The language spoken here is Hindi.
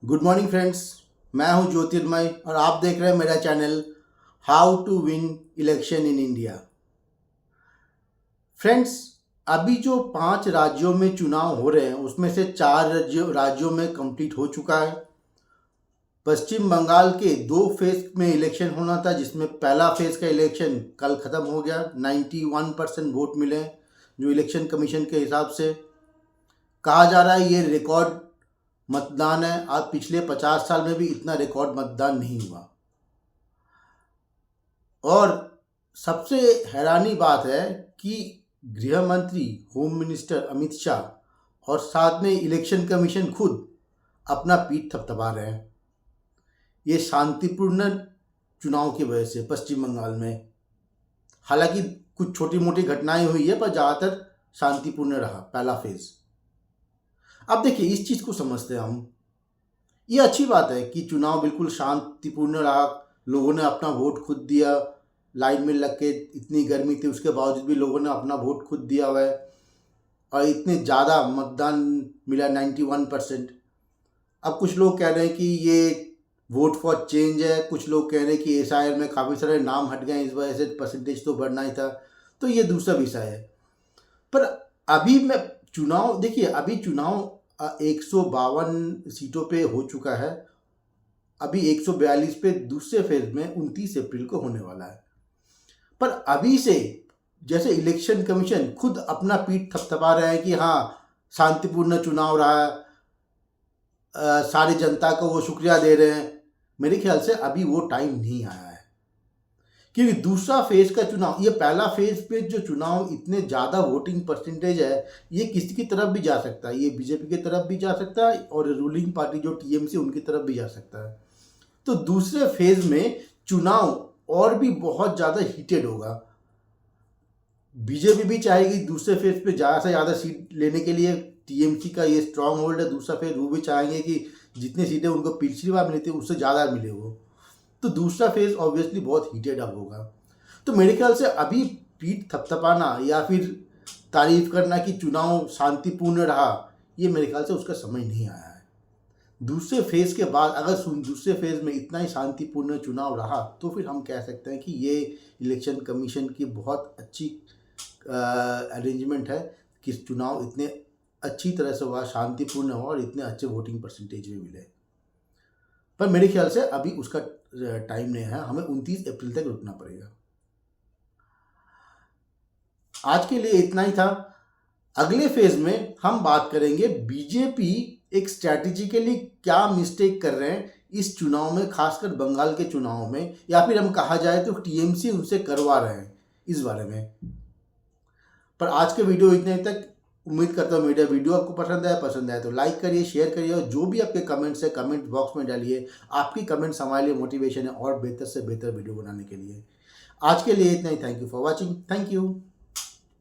Good morning friends. मैं हूं ज्योतिर्मय और आप देख रहे हैं मेरा channel how to win election in India. Friends, अभी जो 5 राज्यों में चुनाव हो रहे हैं उसमें से 4 राज्यों में कंप्लीट हो चुका है। पश्चिम बंगाल के 2 फेज में इलेक्शन होना था, जिसमें पहला फेज का इलेक्शन कल ख़त्म हो गया। 91% वोट मिले जो इलेक्शन कमीशन के हिसाब से। कहा जा रहा है ये रिकॉर्ड मतदान है। आज पिछले 50 साल में भी इतना रिकॉर्ड मतदान नहीं हुआ। और सबसे हैरानी बात है कि गृह मंत्री होम मिनिस्टर अमित शाह और साथ में इलेक्शन कमीशन खुद अपना पीठ थपथपा रहे हैं। ये शांतिपूर्ण चुनाव की वजह से पश्चिम बंगाल में, हालांकि कुछ छोटी मोटी घटनाएं हुई है पर ज़्यादातर शांतिपूर्ण रहा पहला फेज। अब देखिए, इस चीज़ को समझते हैं हम। ये अच्छी बात है कि चुनाव बिल्कुल शांतिपूर्ण रहा, लोगों ने अपना वोट खुद दिया। लाइन में लग के, इतनी गर्मी थी उसके बावजूद भी लोगों ने अपना वोट खुद दिया हुआ है और इतने ज़्यादा मतदान मिला 91%। अब कुछ लोग कह रहे हैं कि ये वोट फॉर चेंज है, कुछ लोग कह रहे हैं कि एसआईआर में काफ़ी सारे नाम हट गए, इस वजह से परसेंटेज तो बढ़ना ही था। तो ये दूसरा विषय है। पर अभी मैं चुनाव देखिए, अभी चुनाव 152 सीटों पे हो चुका है। अभी 142 पे दूसरे फेज में 29 अप्रैल को होने वाला है। पर अभी से जैसे इलेक्शन कमीशन खुद अपना पीठ थपथपा रहे हैं कि हाँ, शांतिपूर्ण चुनाव रहा है, सारी जनता को वो शुक्रिया दे रहे हैं। मेरे ख्याल से अभी वो टाइम नहीं आया है, क्योंकि दूसरा फेज का चुनाव, ये पहला फेज पे जो चुनाव इतने ज़्यादा वोटिंग परसेंटेज है, ये किसी की तरफ भी जा सकता है। ये बीजेपी की तरफ भी जा सकता है और रूलिंग पार्टी जो टीएमसी उनकी तरफ भी जा सकता है। तो दूसरे फेज में चुनाव और भी बहुत ज़्यादा हीटेड होगा। बीजेपी भी चाहेगी दूसरे फेज पे ज़्यादा से ज़्यादा सीट लेने के लिए। टीएमसी का ये स्ट्रांग होल्ड है दूसरा फेज, वो भी चाहेंगे कि जितनी सीटें उनको पिछली बार मिली थी उससे ज़्यादा मिले वो। तो दूसरा फेज ऑब्वियसली बहुत हीटेड अप होगा। तो मेरे ख्याल से अभी पीठ थपथपाना या फिर तारीफ करना कि चुनाव शांतिपूर्ण रहा, ये मेरे ख्याल से उसका समय नहीं आया है। दूसरे फेज के बाद अगर दूसरे फेज में इतना ही शांतिपूर्ण चुनाव रहा तो फिर हम कह सकते हैं कि ये इलेक्शन कमीशन की बहुत अच्छी अरेंजमेंट है कि चुनाव इतने अच्छी तरह से हुआ, शांतिपूर्ण हुआ और इतने अच्छे वोटिंग परसेंटेज भी मिले। पर मेरे ख्याल से अभी उसका टाइम नहीं है, हमें 29 अप्रैल तक रुकना पड़ेगा। आज के लिए इतना ही था। अगले फेज में हम बात करेंगे बीजेपी एक स्ट्रैटेजिकली क्या मिस्टेक कर रहे हैं इस चुनाव में, खासकर बंगाल के चुनाव में, या फिर हम कहा जाए तो टीएमसी उनसे करवा रहे हैं, इस बारे में। पर आज के वीडियो इतने तक। उम्मीद करता हूँ मेरा वीडियो आपको पसंद आया तो लाइक करिए, शेयर करिए और जो भी आपके कमेंट्स है कमेंट बॉक्स में डालिए। आपकी कमेंट्स हमारे लिए मोटिवेशन है और बेहतर से बेहतर वीडियो बनाने के लिए। आज के लिए इतना ही। Thank you for watching. Thank you.